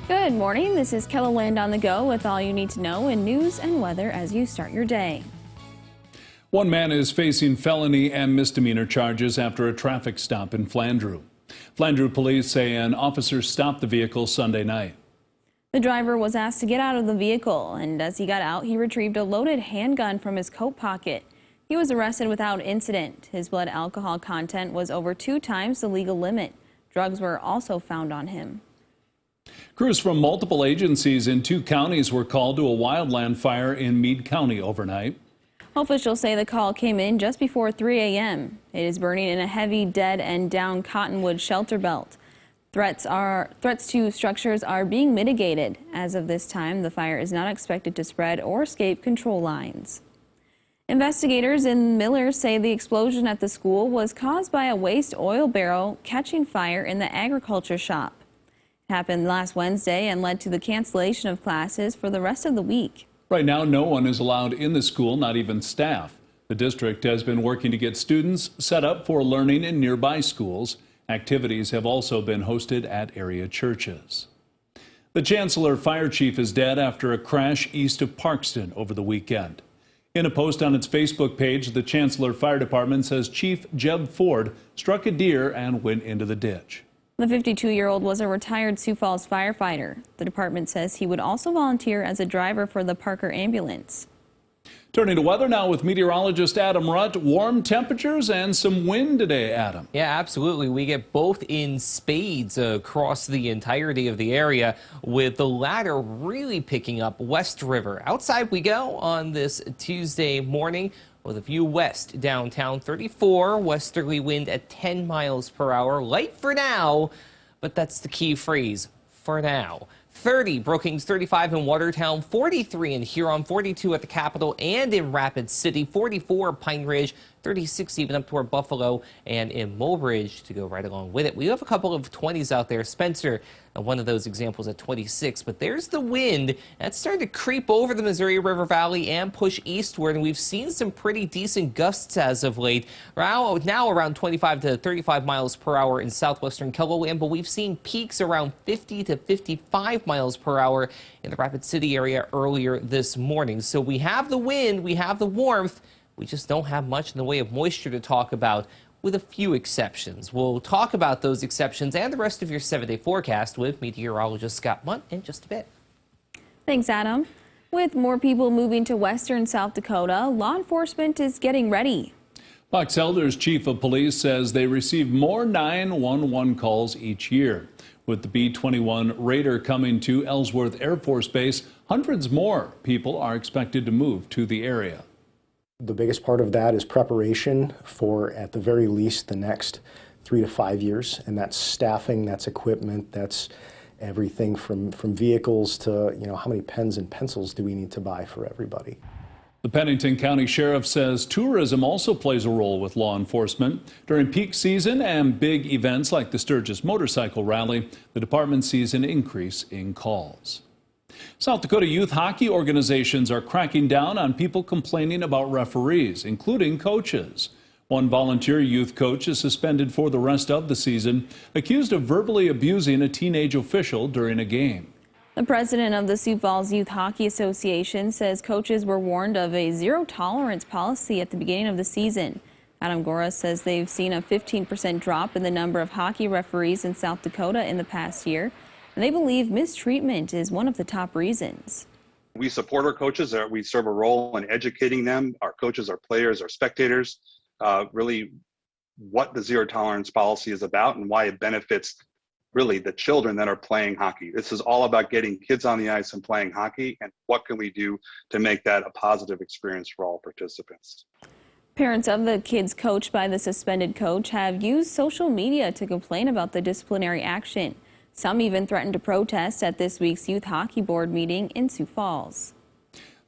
Good morning. This is KELOLAND on the go with all you need to know in news and weather as you start your day. One man is facing felony and misdemeanor charges after a traffic stop in Flandreau. Flandreau police say an officer stopped the vehicle Sunday night. The driver was asked to get out of the vehicle, and as he got out, he retrieved a loaded handgun from his coat pocket. He was arrested without incident. His blood alcohol content was over 2 times the legal limit. Drugs were also found on him. Crews from multiple agencies in 2 counties were called to a wildland fire in Meade County overnight. Officials say the call came in just before 3 a.m. It is burning in a heavy dead and down cottonwood shelter belt. Threats to structures are being mitigated. As of this time, the fire is not expected to spread or escape control lines. Investigators in Miller say the explosion at the school was caused by a waste oil barrel catching fire in the agriculture shop. It happened last Wednesday and led to the cancellation of classes for the rest of the week. Right now, no one is allowed in the school, not even staff. The district has been working to get students set up for learning in nearby schools. Activities have also been hosted at area churches. The Chancellor Fire Chief is dead after a crash east of Parkston over the weekend. In a post on its Facebook page, the Chancellor Fire Department says Chief Jeb Ford struck a deer and went into the ditch. The 52-year-old was a retired Sioux Falls firefighter. The department says he would also volunteer as a driver for the Parker ambulance. Turning to weather now with meteorologist Adam Rutt. Warm temperatures and some wind today, Adam. Yeah, absolutely. We get both in spades across the entirety of the area, with the latter really picking up West River. Outside we go on this Tuesday morning with a view west downtown. 34 westerly wind at 10 miles per hour. Light for now, but that's the key phrase, for now. 30 Brookings, 35 in Watertown, 43 in Huron, 42 at the Capitol and in Rapid City, 44 Pine Ridge, 36 even up toward Buffalo, and in Mulbridge to go right along with it. We have a couple of 20s out there. Spencer, one of those examples at 26, but there's the wind that's starting to creep over the Missouri River Valley and push eastward, and we've seen some pretty decent gusts as of late. Now around 25 to 35 miles per hour in southwestern KELOLAND, but we've seen peaks around 50 to 55 miles per hour in the Rapid City area earlier this morning. So we have the wind, we have the warmth, we just don't have much in the way of moisture to talk about, with a few exceptions. We'll talk about those exceptions and the rest of your 7-day forecast with meteorologist Scott Munt in just a bit. Thanks, Adam. With more people moving to western South Dakota, law enforcement is getting ready. Box Elder's chief of police says they receive more 911 calls each year. With the B-21 Raider coming to Ellsworth Air Force Base, hundreds more people are expected to move to the area. The biggest part of that is preparation for, at the very least, the next 3 to 5 years, and that's staffing, that's equipment, that's everything from vehicles to, how many pens and pencils do we need to buy for everybody. The Pennington County Sheriff says tourism also plays a role with law enforcement. During peak season and big events like the Sturgis Motorcycle Rally, the department sees an increase in calls. South Dakota youth hockey organizations are cracking down on people complaining about referees, including coaches. One volunteer youth coach is suspended for the rest of the season, accused of verbally abusing a teenage official during a game. The president of the Sioux Falls Youth Hockey Association says coaches were warned of a zero-tolerance policy at the beginning of the season. Adam Gora says they've seen a 15% drop in the number of hockey referees in South Dakota in the past year, and they believe mistreatment is one of the top reasons. We support our coaches. We serve a role in educating them, our coaches, our players, our spectators, really what the zero-tolerance policy is about and why it benefits really the children that are playing hockey. This is all about getting kids on the ice and playing hockey, and what can we do to make that a positive experience for all participants. Parents of the kids coached by the suspended coach have used social media to complain about the disciplinary action. Some even threatened to protest at this week's Youth Hockey Board meeting in Sioux Falls.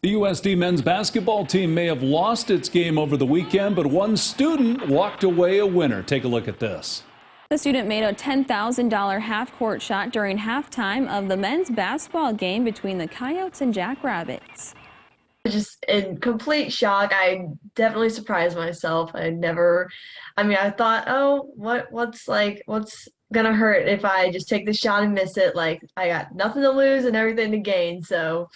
The USD men's basketball team may have lost its game over the weekend, but one student walked away a winner. Take a look at this. The student made a $10,000 half-court shot during halftime of the men's basketball game between the Coyotes and Jackrabbits. Just in complete shock. I definitely surprised myself. I thought, oh, what's gonna hurt if I just take the shot and miss it. Like I got nothing to lose and everything to gain. So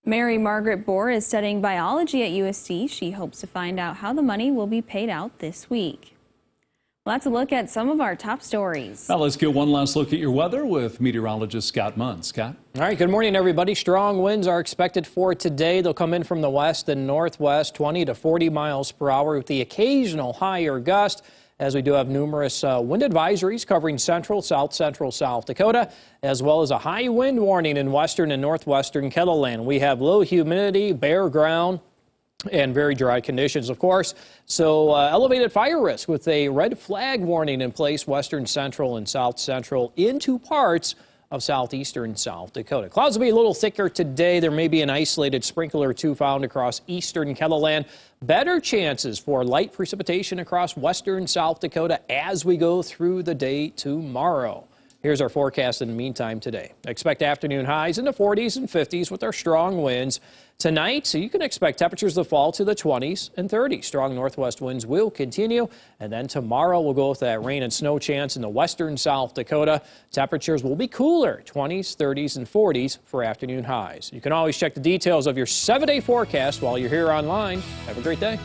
Mary Margaret Bohr is studying biology at USD. She hopes to find out how the money will be paid out this week. Well, that's a look at some of our top stories. Now let's get one last look at your weather with meteorologist Scott Munn. Scott? All right, good morning, everybody. Strong winds are expected for today. They'll come in from the west and northwest, 20 to 40 miles per hour with the occasional higher gust, as we do have numerous wind advisories covering central, South Dakota, as well as a high wind warning in western and northwestern KELOLAND. We have low humidity, bare ground, and very dry conditions, of course. So elevated fire risk with a red flag warning in place western central and south central into parts of southeastern South Dakota. Clouds will be a little thicker today. There may be an isolated sprinkle or two found across eastern KELOLAND. Better chances for light precipitation across western South Dakota as we go through the day tomorrow. Here's our forecast in the meantime today. Expect afternoon highs in the 40s and 50s with our strong winds. Tonight, so you can expect temperatures to fall to the 20s and 30s. Strong northwest winds will continue. And then tomorrow we'll go with that rain and snow chance in the western South Dakota. Temperatures will be cooler, 20s, 30s, and 40s for afternoon highs. You can always check the details of your 7-day forecast while you're here online. Have a great day.